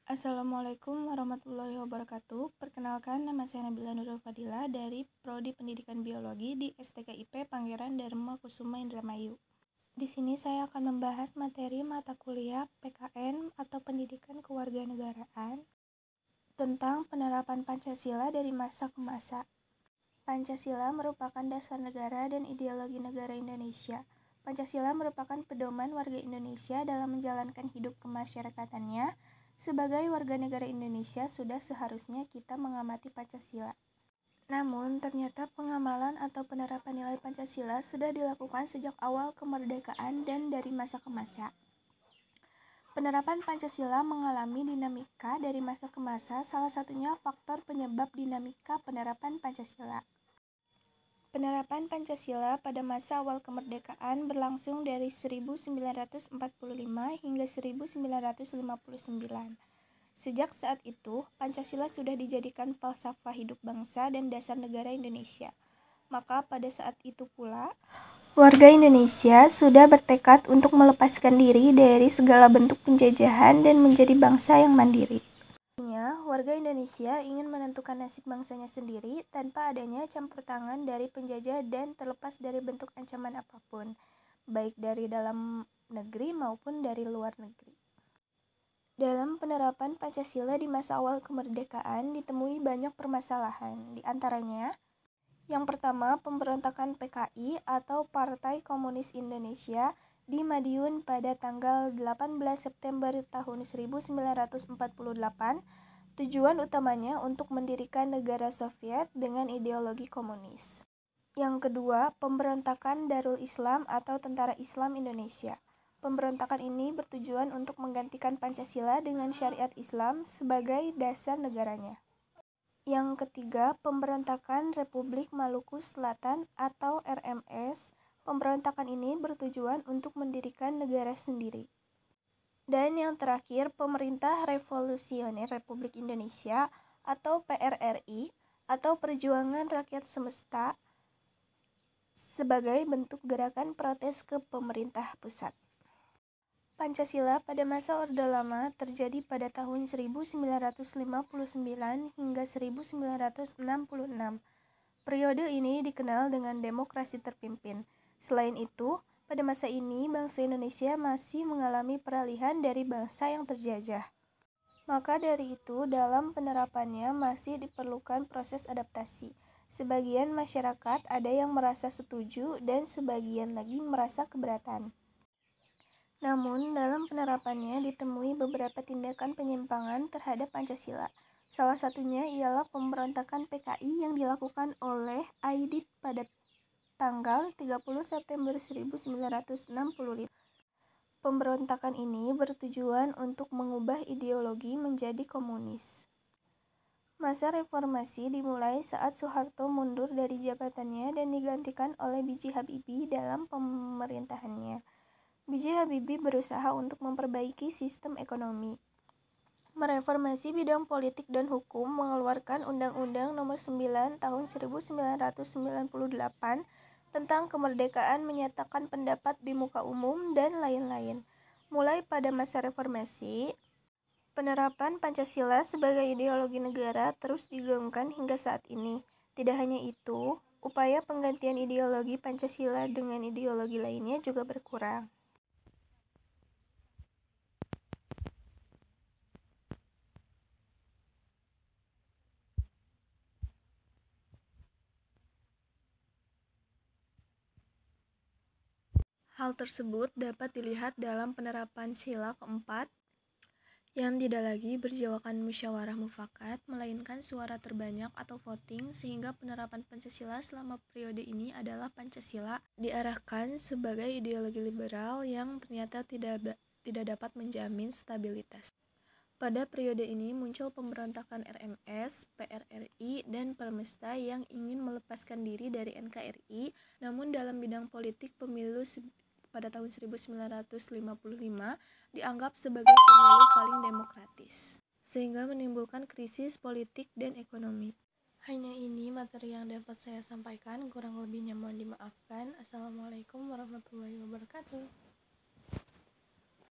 Assalamualaikum warahmatullahi wabarakatuh. Perkenalkan, nama saya Nabila Nurul Fadila dari Prodi Pendidikan Biologi di STKIP Pangeran Dharma Kusuma Indramayu. Di sini saya akan membahas materi mata kuliah PKN atau Pendidikan Kewarganegaraan tentang penerapan Pancasila dari masa ke masa. Pancasila merupakan dasar negara dan ideologi negara Indonesia. Pancasila merupakan pedoman warga Indonesia dalam menjalankan hidup kemasyarakatannya. Sebagai warga negara Indonesia, sudah seharusnya kita mengamati Pancasila. Namun, ternyata pengamalan atau penerapan nilai Pancasila sudah dilakukan sejak awal kemerdekaan dan dari masa ke masa. Penerapan Pancasila mengalami dinamika dari masa ke masa, salah satunya faktor penyebab dinamika penerapan Pancasila. Penerapan Pancasila pada masa awal kemerdekaan berlangsung dari 1945 hingga 1959. Sejak saat itu, Pancasila sudah dijadikan falsafah hidup bangsa dan dasar negara Indonesia. Maka pada saat itu pula, warga Indonesia sudah bertekad untuk melepaskan diri dari segala bentuk penjajahan dan menjadi bangsa yang mandiri. Warga Indonesia ingin menentukan nasib bangsanya sendiri tanpa adanya campur tangan dari penjajah dan terlepas dari bentuk ancaman apapun, baik dari dalam negeri maupun dari luar negeri. Dalam penerapan Pancasila di masa awal kemerdekaan ditemui banyak permasalahan, di antaranya yang pertama, pemberontakan PKI atau Partai Komunis Indonesia di Madiun pada tanggal 18 September tahun 1948. Tujuan utamanya untuk mendirikan negara Soviet dengan ideologi komunis. Yang kedua, pemberontakan Darul Islam atau Tentara Islam Indonesia. Pemberontakan ini bertujuan untuk menggantikan Pancasila dengan syariat Islam sebagai dasar negaranya. Yang ketiga, pemberontakan Republik Maluku Selatan atau RMS. Pemberontakan ini bertujuan untuk mendirikan negara sendiri. Dan yang terakhir, Pemerintah Revolusioner Republik Indonesia atau PRRI atau Perjuangan Rakyat Semesta sebagai bentuk gerakan protes ke pemerintah pusat. Pancasila pada masa Orde Lama terjadi pada tahun 1959 hingga 1966. Periode ini dikenal dengan demokrasi terpimpin. Selain itu, pada masa ini bangsa Indonesia masih mengalami peralihan dari bangsa yang terjajah. Maka dari itu, dalam penerapannya masih diperlukan proses adaptasi. Sebagian masyarakat ada yang merasa setuju dan sebagian lagi merasa keberatan. Namun, dalam penerapannya ditemui beberapa tindakan penyimpangan terhadap Pancasila. Salah satunya ialah pemberontakan PKI yang dilakukan oleh Aidit pada tanggal 30 September 1965. Pemberontakan ini bertujuan untuk mengubah ideologi menjadi komunis. Masa reformasi dimulai saat Soeharto mundur dari jabatannya dan digantikan oleh B.J. Habibie dalam pemerintahannya. B.J. Habibie berusaha untuk memperbaiki sistem ekonomi, mereformasi bidang politik dan hukum, mengeluarkan Undang-Undang Nomor 9 Tahun 1998 tentang kemerdekaan menyatakan pendapat di muka umum, dan lain-lain. Mulai pada masa reformasi, penerapan Pancasila sebagai ideologi negara terus digaungkan hingga saat ini. Tidak hanya itu, upaya penggantian ideologi Pancasila dengan ideologi lainnya juga berkurang. Hal tersebut dapat dilihat dalam penerapan sila keempat yang tidak lagi berjawakan musyawarah mufakat, melainkan suara terbanyak atau voting, sehingga penerapan Pancasila selama periode ini adalah Pancasila diarahkan sebagai ideologi liberal yang ternyata tidak dapat menjamin stabilitas. Pada periode ini muncul pemberontakan RMS, PRRI, dan Permesta yang ingin melepaskan diri dari NKRI, namun dalam bidang politik pemilu pada tahun 1955 dianggap sebagai pemilu paling demokratis, sehingga menimbulkan krisis politik dan ekonomi. Hanya ini materi yang dapat saya sampaikan, kurang lebihnya mohon dimaafkan. Assalamualaikum warahmatullahi wabarakatuh.